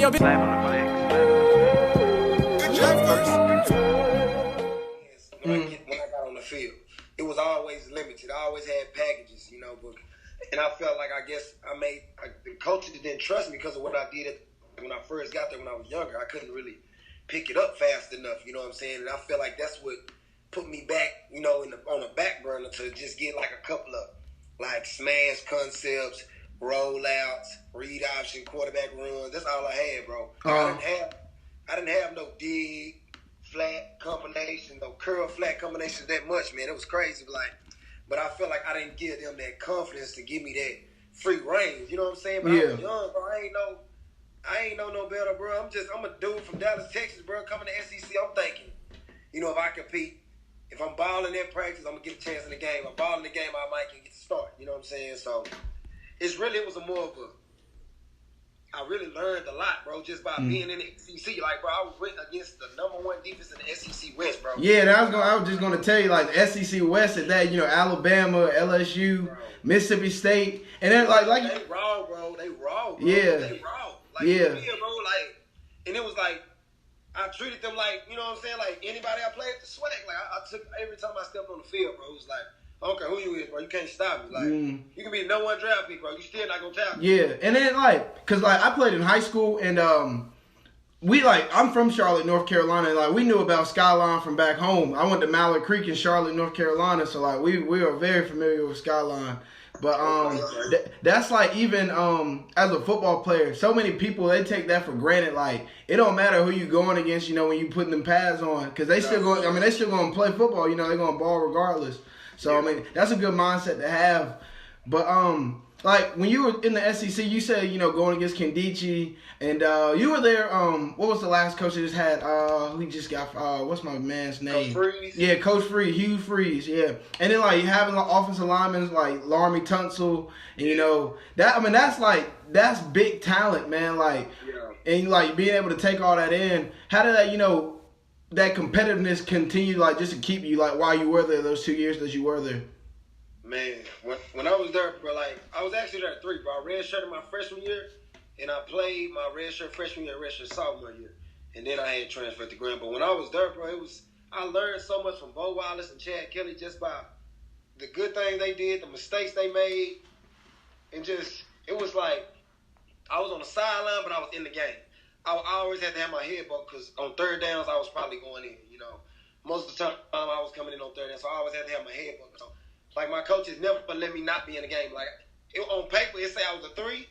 yo, Good job first. When I got on the field, it was always limited. I always had packages, and I felt like the coaches didn't trust me because of what I did when I first got there when I was younger. I couldn't really pick it up fast enough, you know what I'm saying? And I feel like that's what put me back, on the back burner to just get like a couple of like smash concepts, rollouts, read option, quarterback runs. That's all I had, bro. I didn't have no dig, flat combination, no curl flat combinations that much, man. It was crazy, but I feel like I didn't give them that confidence to give me that free range. You know what I'm saying? But I was young, bro. I ain't know no better, bro. I'm a dude from Dallas, Texas, bro, coming to SEC. I'm thinking, if I compete, if I'm balling in practice, I'm going to get a chance in the game. If I'm balling in the game, I might get to start. You know what I'm saying? So, it was I really learned a lot, bro, just by being in the SEC. Like, bro, I went against the #1 defense in the SEC West, bro. Yeah, I was just going to tell you, like, the SEC West at that, Alabama, LSU, bro. Mississippi State. And then, like they raw, bro. They raw, bro. Yeah. They raw. Like, yeah. Bro, and it was like, I treated them like, you know what I'm saying? Like, anybody I played at the SWAC. Like, I took, every time I stepped on the field, bro, it was like, I don't care who you is, bro. You can't stop me. Like, you can be the #1 draft pick, bro. You still not gonna tackle me. Yeah, and then cause I played in high school, and I'm from Charlotte, North Carolina. And, we knew about Skyline from back home. I went to Mallard Creek in Charlotte, North Carolina, so we are very familiar with Skyline. But that's even as a football player, so many people they take that for granted. Like, it don't matter who you going against, when you putting them pads on, because they still going. I mean, they still going to play football. They're going to ball regardless. So, I mean, that's a good mindset to have. But, when you were in the SEC, you said, going against Kendichi, and you were there, what was the last coach that just had, who just got, what's my man's name? Coach Freeze? Yeah, Coach Freeze, Hugh Freeze, yeah. And then, you having offensive linemen like Larmy Tunsil, and, that's big talent, man, and, being able to take all that in. How did that, that competitiveness continue, just to keep you, while you were there, those 2 years that you were there? Man, when I was there, bro, I was actually there 3, bro. I redshirted my freshman year, and I played my redshirt freshman year, redshirt sophomore year. And then I had transferred to Grambling. But when I was there, bro, I learned so much from Bo Wallace and Chad Kelly just by the good things they did, the mistakes they made, and it was like I was on the sideline, but I was in the game. I always had to have my head bucked because on third downs, I was probably going in, Most of the time, I was coming in on third down, so I always had to have my head bucked. So, my coaches never let me not be in the game. On paper, it say I was a 3,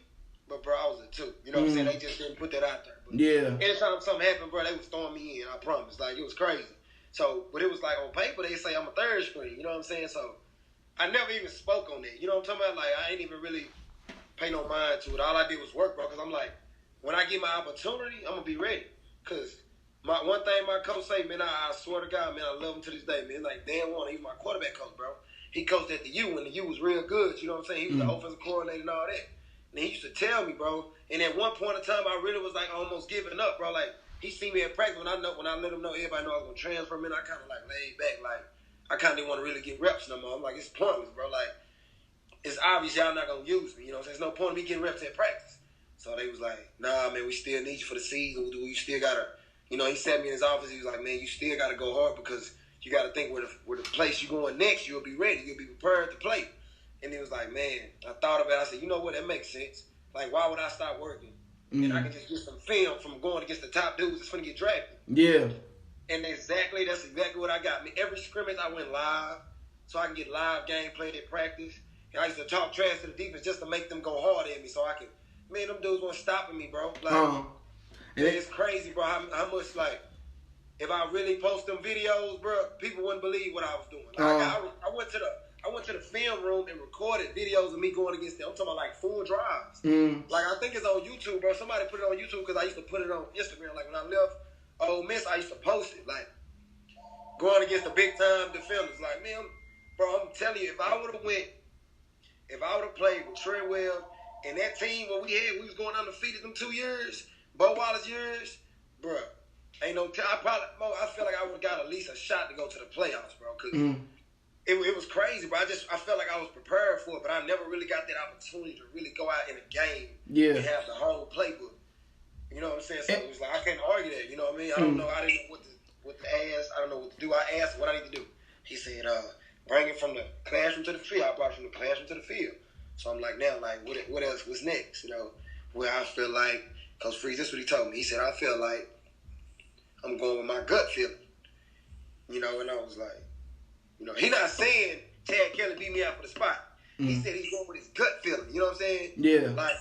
but, bro, I was a 2. You know what I'm saying? They just didn't put that out there. But anytime something happened, bro, they was throwing me in, I promise. It was crazy. So, but it was on paper, they say I'm a third string. You know what I'm saying? So, I never even spoke on that. You know what I'm talking about? I ain't even really pay no mind to it. All I did was work, bro, because I'm when I get my opportunity, I'm going to be ready. Because one thing my coach say, man, I swear to God, man, I love him to this day, man. Dan Warner, he's my quarterback coach, bro. He coached at the U when the U was real good. You know what I'm saying? He was the offensive coordinator and all that. And he used to tell me, bro. And at one point in time, I really was almost giving up, bro. He see me in practice when I let him know everybody know I was gonna transfer him. And I kind of laid back, I kind of didn't want to really get reps no more. I'm it's pointless, bro. It's obvious y'all not gonna use me. You know what I'm saying? There's no point in me getting reps at practice. So they was nah, man, we still need you for the season. You still gotta, he sat me in his office. He was man, you still gotta go hard because you got to think where the place you're going next, you'll be ready. You'll be prepared to play. And it was man, I thought about it. I said, you know what? That makes sense. Why would I stop working? And I can just get some film from going against the top dudes that's going to get drafted. Yeah. And that's exactly what I got. Every scrimmage, I went live so I can get live gameplay at practice. And I used to talk trash to the defense just to make them go hard at me so I can, them dudes weren't stopping me, bro. It's crazy, bro, how much, if I really post them videos, bro, people wouldn't believe what I was doing. I went to the film room and recorded videos of me going against them. I'm talking about full drives. I think it's on YouTube, bro. Somebody put it on YouTube because I used to put it on Instagram. When I left Ole Miss, I used to post it. Going against the big time defenders. Man, bro, I'm telling you, if I would have played with Treadwell and that team what we was going undefeated them 2 years, Bo Wallace years, bro. Ain't no I feel like I would have got at least a shot to go to the playoffs, bro. Because it was crazy, bro. I felt like I was prepared for it, but I never really got that opportunity to really go out in a game and have the whole playbook. You know what I'm I'm saying? So it was like, I can't argue that, you know what I mean? I don't know. I didn't know what to ask. I don't know what to do. I asked what I need to do. He said, bring it from the classroom to the field. I brought it from the classroom to the field. So I'm like, now, like, what else? What's next? You know, where I feel like, Coach Freeze, this is what he told me. He said, I feel like I'm going with my gut feeling. You know, and I was like, you know, he not saying Tad Kelly beat me out for the spot. He said he's going with his gut feeling. You know what I'm saying? Yeah. Like,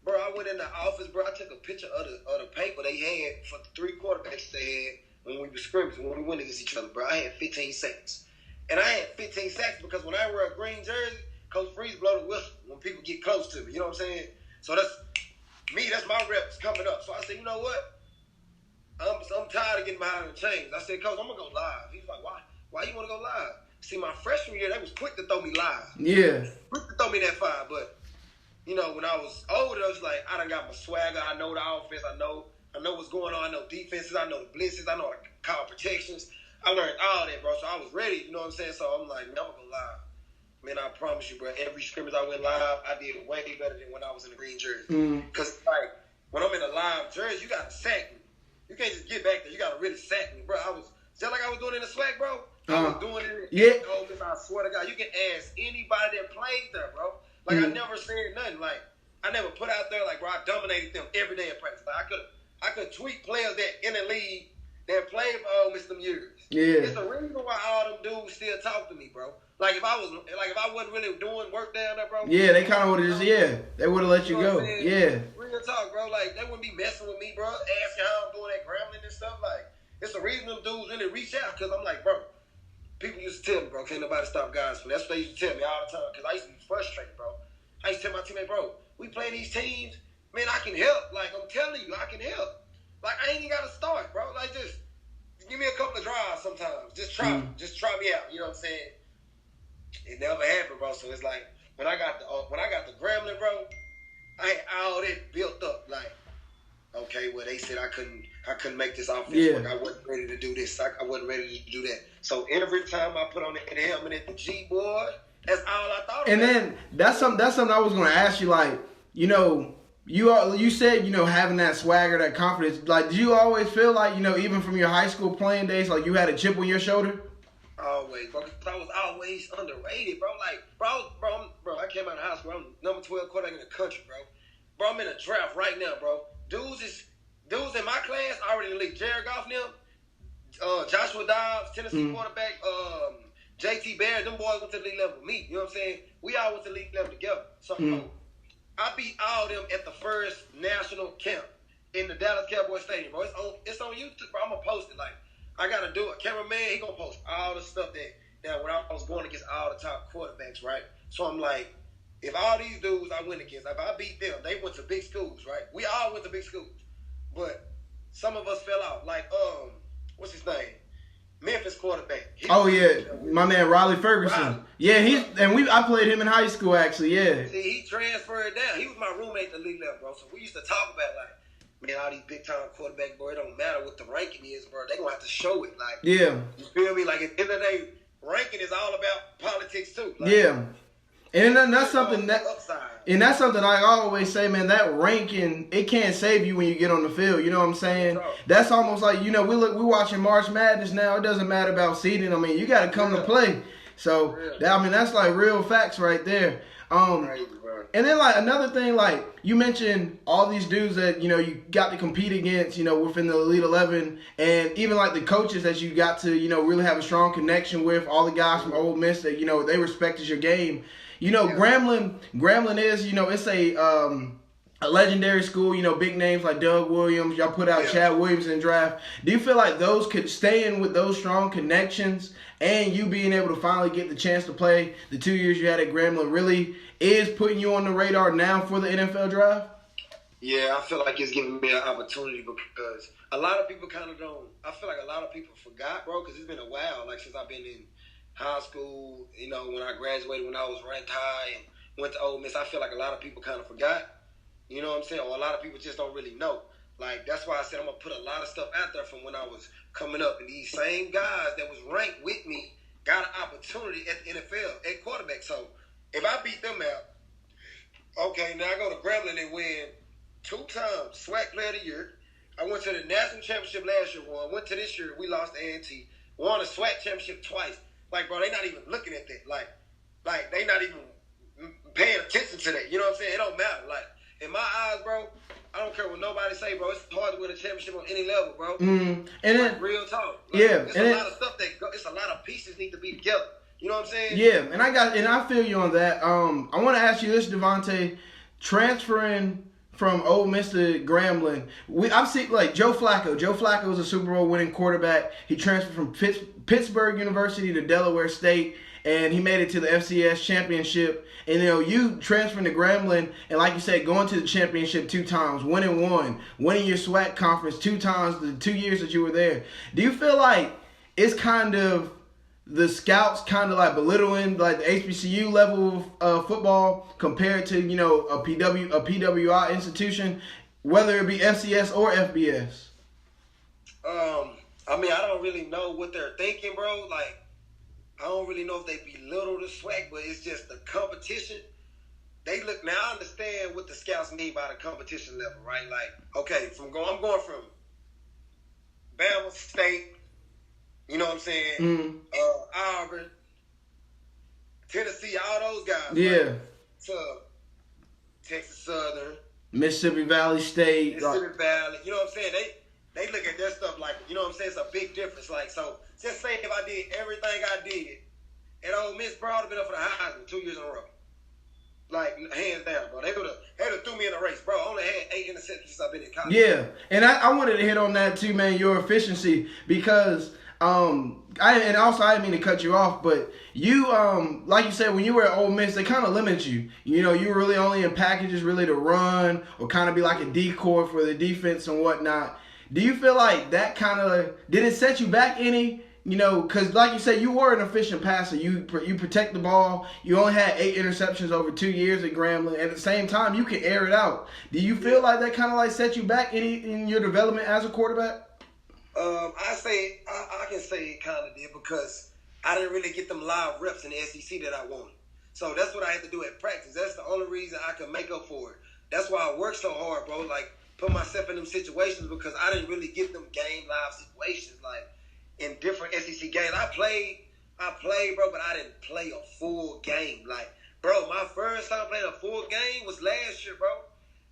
bro, I went in the office, bro. I took a picture of the paper they had for the 3 quarterbacks they had when we were scrimmaging, when we went against each other, bro. I had 15 sacks. And I had 15 sacks because when I wear a green jersey, Coach Freeze blow the whistle when people get close to me. You know what I'm saying? So that's me. That's my reps coming up. So I said, you know what? I'm tired of getting behind the chains. I said, Coach, I'm going to go live. He's like, why you want to go live? See, my freshman year, they was quick to throw me live. Yeah. Quick to throw me that 5. But, you know, when I was older, I was like, I done got my swagger. I know the offense. I know what's going on. I know defenses. I know the blitzes. I know the call protections. I learned all that, bro. So I was ready. You know what I'm saying? So I'm like, man, I'm going to go live. Man, I promise you, bro, every scrimmage I went live, I did way better than when I was in the green jersey. Because, like, when I'm in a live jersey, you got to sack me. You can't just get back there. You got to really sack me, bro. I was just like I was doing in the SWAC, bro. I was doing it in Ole Miss. I swear to God. You can ask anybody that played there, bro. Like, I never said nothing. Like, I never put out there, like, bro, I dominated them every day in practice. Like, I could tweet players that in the league that played for Ole Miss them years. Yeah. It's the reason why all them dudes still talk to me, bro. Like, if I wasn't really doing work down there, bro. Yeah, they kind of would have they would have let you go. Yeah. Real talk, bro. Like, they wouldn't be messing with me, bro. Asking how I'm doing at Grambling and stuff. Like, it's the reason them dudes really reach out. Because I'm like, bro, people used to tell me, bro, can't nobody stop guys from. That's what they used to tell me all the time. Because I used to be frustrated, bro. I used to tell my teammate, bro, we play these teams, man, I can help. Like, I'm telling you, I can help. Like, I ain't even got to start, bro. Like, just give me a couple of drives sometimes. Just try me out. You know what I'm saying? It never happened, bro. So it's like when I got the Grambling, bro, I had all that built up. Like, okay, well, they said I couldn't make this offense work. I wasn't ready to do this. I wasn't ready to do that. So every time I put on the helmet at the G, boy, that's all I thought about. And then that's something I was going to ask you. Like, you know, you said, you know, having that swagger, that confidence. Like, did you always feel like, you know, even from your high school playing days, like you had a chip on your shoulder? Always, bro. I was always underrated, bro. Like, bro, I came out of high school. I'm number 12 quarterback in the country, bro. Bro, I'm in a draft right now, bro. Dudes in my class already in the league. Jared Goff, them, Joshua Dobbs, Tennessee quarterback, JT Barrett, them boys went to the league level with me. You know what I'm saying? We all went to the league level together. So I beat all them at the first national camp in the Dallas Cowboys Stadium, bro. It's on YouTube, bro. I'm gonna post it. Like, I gotta do it. Cameraman, he gonna post all the stuff that when I was going against all the top quarterbacks, right? So I'm like, if all these dudes I went against, if I beat them, they went to big schools, right? We all went to big schools, but some of us fell out. Like, what's his name? Memphis quarterback. My man Riley Ferguson. Riley. Yeah, I played him in high school actually. Yeah. See, he transferred down. He was my roommate at the league level, bro. So we used to talk about like, man, all these big time quarterbacks, bro. It don't matter what the ranking is, bro. They gonna have to show it. Like, yeah. You feel me? Like at the end of the day, ranking is all about politics too. Like, yeah. And that's something I always say, man, that ranking, it can't save you when you get on the field. You know what I'm saying? That's almost like, you know, we're watching March Madness now. It doesn't matter about seeding. I mean, you got to come to play. So, that's like real facts right there. And then, like, another thing, like, you mentioned all these dudes that, you know, you got to compete against, you know, within the Elite 11, and even, like, the coaches that you got to, you know, really have a strong connection with, all the guys from Ole Miss that, you know, they respected your game. You know, Grambling is, you know, it's a legendary school, you know, big names like Doug Williams. Y'all put out Chad Williams in draft. Do you feel like those could stay in with those strong connections and you being able to finally get the chance to play the 2 years you had at Grambling really is putting you on the radar now for the NFL draft? Yeah, I feel like it's giving me an opportunity because a lot of people kind of don't. I feel like a lot of people forgot, bro, because it's been a while, like since I've been in high school, you know, when I graduated, when I was ranked high and went to Ole Miss. I feel like a lot of people kind of forgot. You know what I'm saying? Or a lot of people just don't really know. Like, that's why I said I'm going to put a lot of stuff out there from when I was coming up. And these same guys that was ranked with me got an opportunity at the NFL at quarterback. So, if I beat them out, okay, now I go to Grambling and win 2 times SWAC Player of the Year, I went to the national championship last year. Went to this year. We lost the A&T. Won the SWAC championship twice. Like, bro, they not even looking at that. Like they not even paying attention to that. You know what I'm saying? It don't matter. Like, in my eyes, bro, I don't care what nobody say, bro. It's hard to win a championship on any level, bro. And then, real talk. Like, yeah, it's a lot of stuff it's a lot of pieces need to be together. You know what I'm saying? Yeah, and I feel you on that. I want to ask you this, Devante, transferring from Ole Miss to Grambling. I've seen like Joe Flacco. Joe Flacco was a Super Bowl winning quarterback. He transferred from Pittsburgh University to Delaware State, and he made it to the FCS championship. And you transferring to Grambling, and like you said, going to the championship 2 times, winning your SWAC conference 2 times the 2 years that you were there. Do you feel like it's kind of the scouts kind of like belittling like the HBCU level of football compared to a PWI institution, whether it be FCS or FBS? I mean, I don't really know what they're thinking, bro. Like, I don't really know if they belittle the SWAC, but it's just the competition. Now I understand what the scouts mean by the competition level, right? Like, okay, I'm going from Bama State. You know what I'm saying? Auburn, Tennessee, all those guys. Yeah. Right? To Texas Southern, Mississippi Valley State. Mississippi Valley. You know what I'm saying? They look at their stuff like, you know what I'm saying? It's a big difference. Like, so just say if I did everything I did at Ole Miss, bro, I would have been up for the Heisman 2 years in a row. Like, hands down, bro. They would have threw me in the race, bro. I only had 8 interceptions since I've been in college. Yeah, and I wanted to hit on that too, man. Your efficiency, because I didn't mean to cut you off, but you like you said, when you were at Ole Miss, they kind of limit you. You were really only in packages really to run or kind of be like a decoy for the defense and whatnot. Do you feel like that kind of did it set you back any? Because like you said, you were an efficient passer. You protect the ball. You only had 8 interceptions over 2 years at Grambling. At the same time, you can air it out. Do you feel like that kind of like set you back in your development as a quarterback? I can say it kind of did because I didn't really get them live reps in the SEC that I wanted. So that's what I had to do at practice. That's the only reason I could make up for it. That's why I worked so hard, bro. Like, put myself in them situations because I didn't really get them game live situations. Like, in different SEC games, I played, bro, but I didn't play a full game. Like, bro, my first time playing a full game was last year, bro.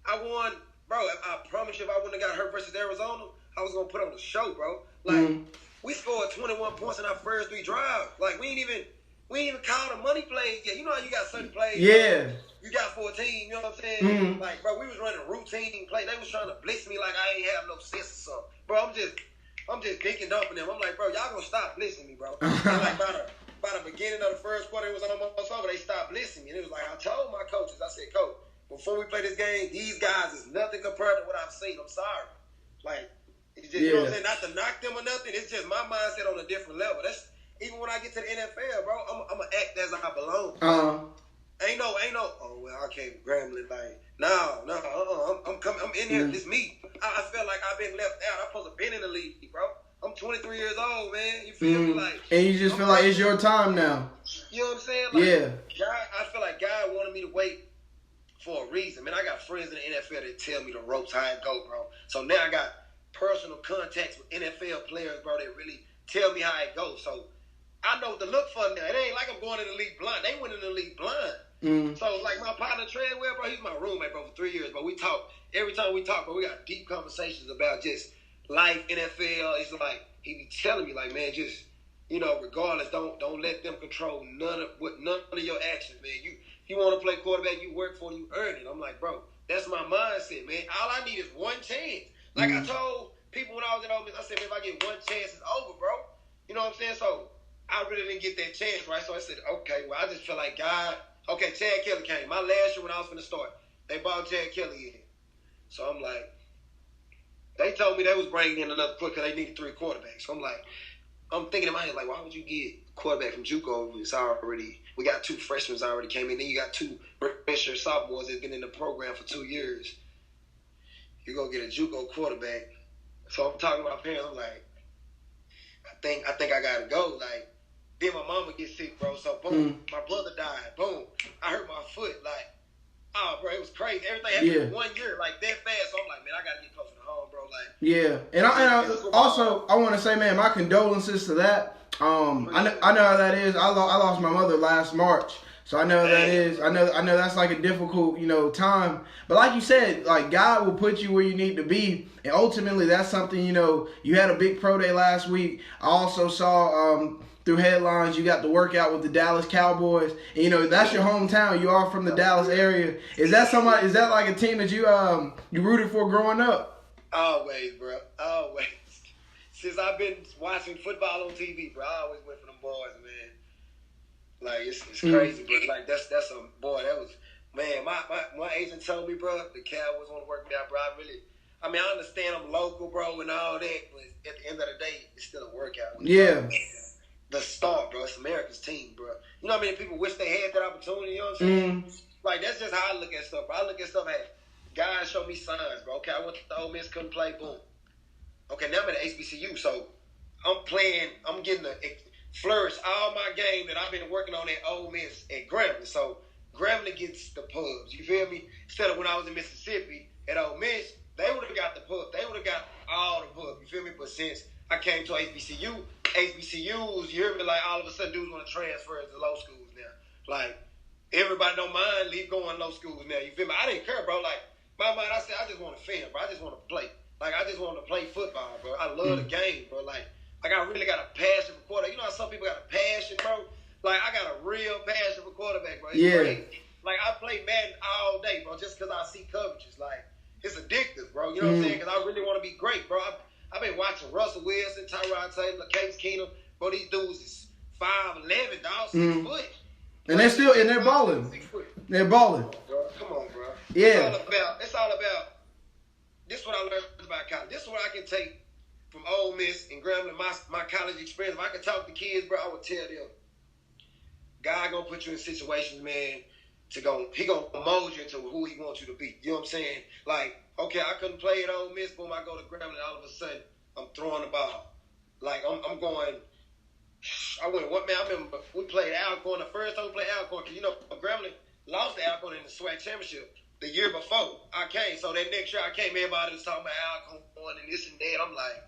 I won, bro. I promise you, if I wouldn't have got hurt versus Arizona, I was gonna put on the show, bro. Like, we scored 21 points in our first 3 drives. Like, we ain't even called a money play yet. You know how you got certain plays? Yeah. You got 14. You know what I'm saying? Like, bro, we was running routine play. They was trying to blitz me like I ain't have no sense or something, bro. I'm just dink and dumping them. I'm like, bro, y'all gonna stop blitzing me, bro. And like by the beginning of the first quarter, it was almost over. They stopped blitzing me, and it was like I told my coaches, I said, Coach, before we play this game, these guys is nothing compared to what I've seen. I'm sorry. Like, it's just, you know what I'm saying? Not to knock them or nothing. It's just my mindset on a different level. That's even when I get to the NFL, bro. I'm gonna act as I belong. Ain't no. Oh well, I can't Grambling. Like, no. I'm coming. I'm in here. It's me. I feel like I've been left out. I'm supposed to have been in the league, bro. I'm 23 years old, man. You feel me? Like, and you just feel like it's your time now. You know what I'm saying? Like, yeah. God, I feel like God wanted me to wait for a reason. Man, I got friends in the NFL that tell me the ropes how it go, bro. So now I got personal contacts with NFL players, bro, that really tell me how it goes. So I know what to look for now. It ain't like I'm going in the league blind. They went in the league blind. So, like, my partner, Treadwell, bro, he's my roommate, bro, for 3 years. But we talk, every time we talk, bro, we got deep conversations about just life, NFL. It's like, he be telling me, like, man, just, regardless, don't let them control none of your actions, man. You want to play quarterback, you work for it, you earn it. I'm like, bro, that's my mindset, man. All I need is one chance. Like I told people when I was at Ole Miss, I said, man, if I get one chance, it's over, bro. You know what I'm saying? So I really didn't get that chance, right? So I said, okay, well, I just feel like God. Okay, Chad Kelly came. My last year when I was finna start, they brought Chad Kelly in. So I'm like, they told me they was bringing in another quarterback because they needed 3 quarterbacks. So I'm thinking in my head, like, why would you get a quarterback from JUCO? We got 2 freshmen that already came in. Then you got 2 redshirt sophomores that's been in the program for 2 years. You go get a JUCO quarterback. So I'm talking to my parents. I'm like, I think I gotta go. Like, then my mama gets sick, bro. So boom, my brother died. Boom, I hurt my foot. Like, oh, bro, it was crazy. Everything happened in 1 year, like that fast. So I'm like, man, I gotta get closer to home, bro. Yeah, and I also I want to say, man, my condolences to that. I know how that is. I lost my mother last March, so I know how that is. I know that's like a difficult, time. But like you said, like God will put you where you need to be, and ultimately that's something. You had a big pro day last week. I also saw through headlines you got to work out with the Dallas Cowboys. And, that's your hometown. You are from the Dallas area. Is that like a team that you rooted for growing up? Always, bro. Always. Since I've been watching football on TV, bro, I always went for them boys, man. Like, it's crazy, but like that's a boy. That was, man. My agent told me, bro, the Cowboys want to work me out, bro. I understand I'm local, bro, and all that, but at the end of the day, it's still a workout. Yeah. The star, bro. It's America's team, bro. You know how many people wish they had that opportunity? You know what I'm saying? Like, that's just how I look at stuff, bro. I look at stuff as guys show me signs, bro. Okay, I went to the Ole Miss, couldn't play, boom. Okay, now I'm at the HBCU, so I'm getting to flourish all my game that I've been working on at Ole Miss at Grambling. So Grambling gets the pubs, you feel me? Instead of when I was in Mississippi at Ole Miss, they would have got the pub. They would have got all the pub, you feel me? But since I came to HBCUs, you hear me? Like, all of a sudden, dudes want to transfer to low schools now. Like, everybody don't mind going low schools now, you feel me? I didn't care, bro. Like, my mind, I said, I just want to film, bro. I just want to play. Like, I just want to play football, bro. I love the game, bro. Like, I really got a passion for quarterback. You know how some people got a passion, bro? Like, I got a real passion for quarterback, bro. It's crazy. Like, I play Madden all day, bro, just because I see coverages. Like, it's addictive, bro. You know what I'm saying? Because I really want to be great, bro. I've been watching Russell Wilson, Tyrod Taylor, Case Keenum. Bro, these dudes is 5'11", dog, 6 foot. And they're balling. They're balling. Bro, come on, bro. Yeah. It's all about. This is what I learned about college. This is what I can take from Ole Miss and Grambling, my college experience. If I could talk to kids, bro, I would tell them, God gonna put you in situations, man, he gonna mold you into who he wants you to be. You know what I'm saying? Like, okay, I couldn't play at Ole Miss, boom, I go to Grambling, all of a sudden, I'm throwing the ball. Like, I'm going, I remember we played Alcorn the first time we played Alcorn, because, Grambling lost to Alcorn in the SWAC Championship the year before I came. So that next year I came, everybody was talking about Alcorn and this and that. I'm like,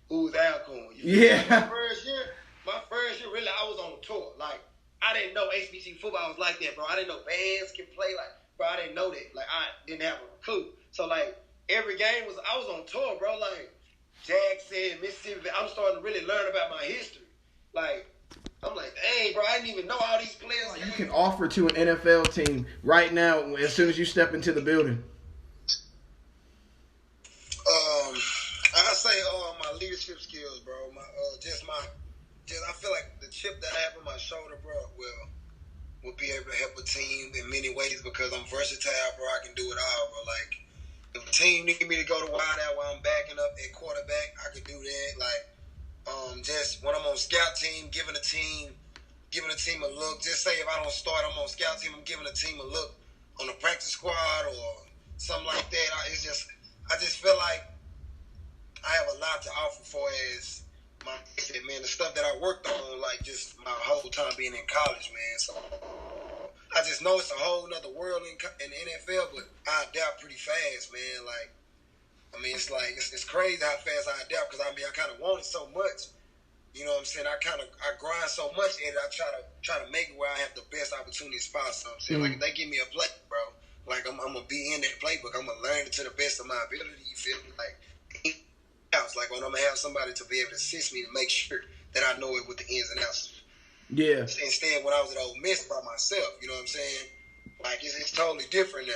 who's Alcorn? Yeah. My first year, really, I was on tour. Like, I didn't know HBCU football was like that, bro. I didn't know bands can play. Like, bro, I didn't know that. Like, I didn't have a clue. So, like, every game I was on tour, bro. Like, Jackson, Mississippi. I'm starting to really learn about my history. Like, I'm like, dang, bro, I didn't even know all these players. You can offer to an NFL team right now as soon as you step into the building. I say my leadership skills, bro. I feel like the chip that I have on my shoulder, bro, will be able to help a team in many ways because I'm versatile, bro. I can do it all, bro. Like, if a team need me to go to wide out while I'm backing up at quarterback, I can do that. Like, just when I'm on scout team, giving a team a look. Just say if I don't start, I'm on scout team, I'm giving a team a look on the practice squad or something like that. I just feel like I have a lot to offer for as the stuff that I worked on, like just my whole time being in college, man. So I just know it's a whole nother world in the NFL, but I adapt pretty fast, man. Like, it's crazy how fast I adapt because I kind of want it so much. You know what I'm saying? I grind so much and I try to make it where I have the best opportunity spot. So I'm saying, like, if they give me a play, bro, like I'm gonna be in that playbook. I'm gonna learn it to the best of my ability. You feel me? Like, like when I'm gonna have somebody to be able to assist me to make sure that I know it with the ins and outs. Yeah. Instead, when I was at Ole Miss by myself, you know what I'm saying? Like, it's totally different now.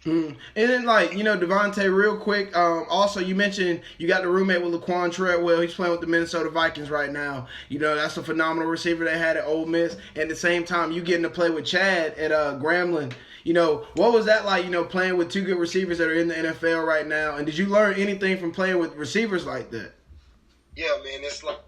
And then, like, Devante, real quick, also, you mentioned you got the roommate with Laquan Treadwell. He's playing with the Minnesota Vikings right now. That's a phenomenal receiver they had at Ole Miss. At the same time, you getting to play with Chad at Grambling. What was that like, playing with two good receivers that are in the NFL right now? And did you learn anything from playing with receivers like that? Yeah, man, it's like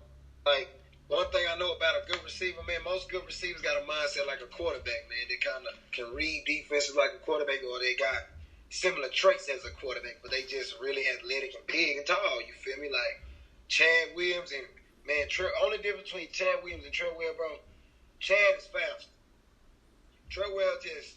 one thing I know about a good receiver, man, most good receivers got a mindset like a quarterback, man. They kind of can read defenses like a quarterback, or they got similar traits as a quarterback, but they just really athletic and big and tall, you feel me? Like Chad Williams and, man, only difference between Chad Williams and Treadwell, bro, Chad is fast. Treadwell just,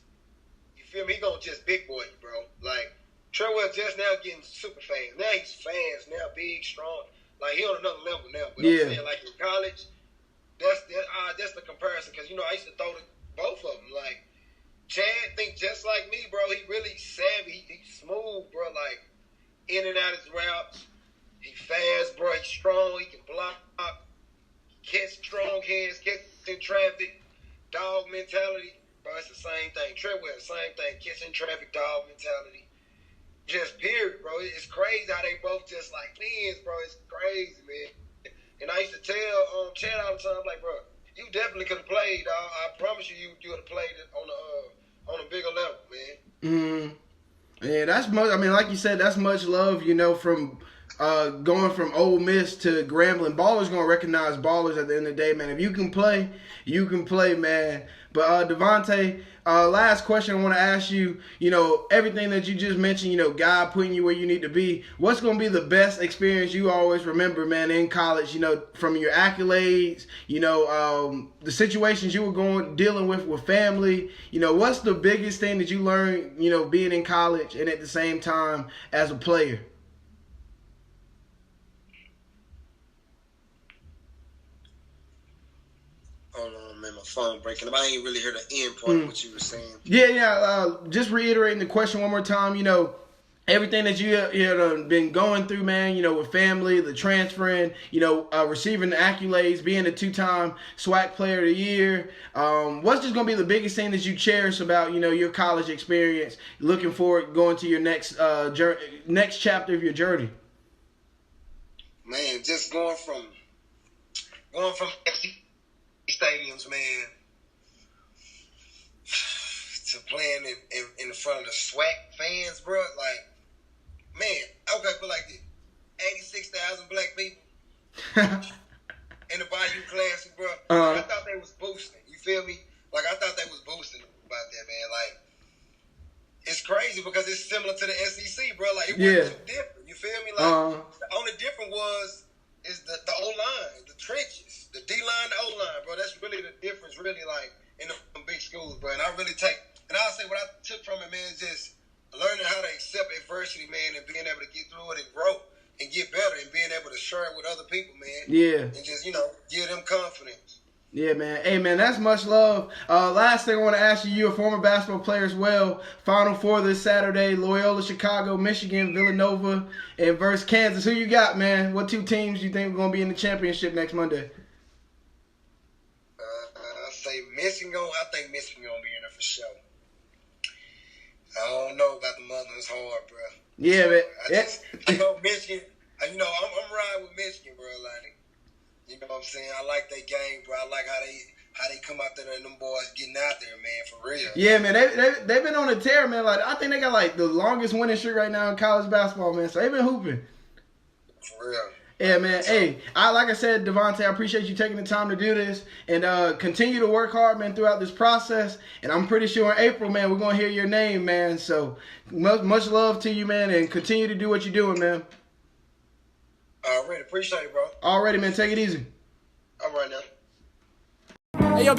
you feel me? He gonna just big boy you, bro. Like, Treadwell just now getting super fast. Now he's fast. Now big, strong. Like he on another level now. But I'm saying like in college, that's the comparison. Because I used to throw to both of them. Like Chad think just like me, bro. He really savvy. He's smooth, bro. Like in and out his routes. He fast, bro. He's strong. He can block. Catch strong hands. Catch in traffic. Dog mentality. Bro, it's the same thing. Treadwell, same thing. Catching traffic, dog mentality. Just period, bro. It's crazy how they both just like twins, bro. It's crazy, man. And I used to tell Chad all the time, like, bro, you definitely could have played, dog. I promise you would have played it on a bigger level, man. Yeah, that's much. I mean, like you said, that's much love, from going from Ole Miss to Grambling. Ballers gonna recognize ballers at the end of the day, man. If you can play, man. But Devante, last question I want to ask you. Everything that you just mentioned, God putting you where you need to be. What's gonna be the best experience you always remember, man, in college? From your accolades, the situations you were dealing with family. What's the biggest thing that you learned, being in college and at the same time as a player? Hold on, man, my phone breaking up. I ain't really heard the end part of what you were saying. Yeah. Just reiterating the question one more time. Everything that you have been going through, man. With family, the transferring. Receiving the accolades, being a 2-time SWAC Player of the Year. What's just gonna be the biggest thing that you cherish about your college experience? Looking forward going to your next chapter of your journey. Man, just going from stadiums, man, to playing in front of the SWAC fans, bro. Like, man, okay, but like this, 86,000 black people in the Bayou Classic, bro. I thought they was boosting. You feel me? Like, I thought they was boosting about that, man. Like, it's crazy because it's similar to the SEC, bro. Like, it wasn't too different. You feel me? Like, the only difference is the O-line, the trenches, the D-line, the O-line, bro. That's really the difference, really, like, in the big schools, bro. And I'll say what I took from it, man, is just learning how to accept adversity, man, and being able to get through it and grow and get better and being able to share it with other people, man. Yeah. And just, give them confidence. Yeah, man. Hey, man, that's much love. Last thing I want to ask you, you're a former basketball player as well. Final Four this Saturday, Loyola, Chicago, Michigan, Villanova, and versus Kansas. Who you got, man? What two teams you think are going to be in the championship next Monday? I say Michigan. I think Michigan going to be in there for sure. I don't know about the mother. It's hard, bro. Yeah, man. I know Michigan. I'm riding with Michigan, bro. Like, you know what I'm saying? I like their game, bro. I like how they come out there and them boys getting out there, man, for real. Yeah, man. They've been on a tear, man. Like, I think they got like the longest winning streak right now in college basketball, man. So they've been hooping. For real. Yeah, man. Hey, like I said, Devante, I appreciate you taking the time to do this and continue to work hard, man, throughout this process. And I'm pretty sure in April, man, we're going to hear your name, man. So much love to you, man, and continue to do what you're doing, man. Already. Appreciate it, bro. Already, man. Take it easy. All right, now. Hey, yo,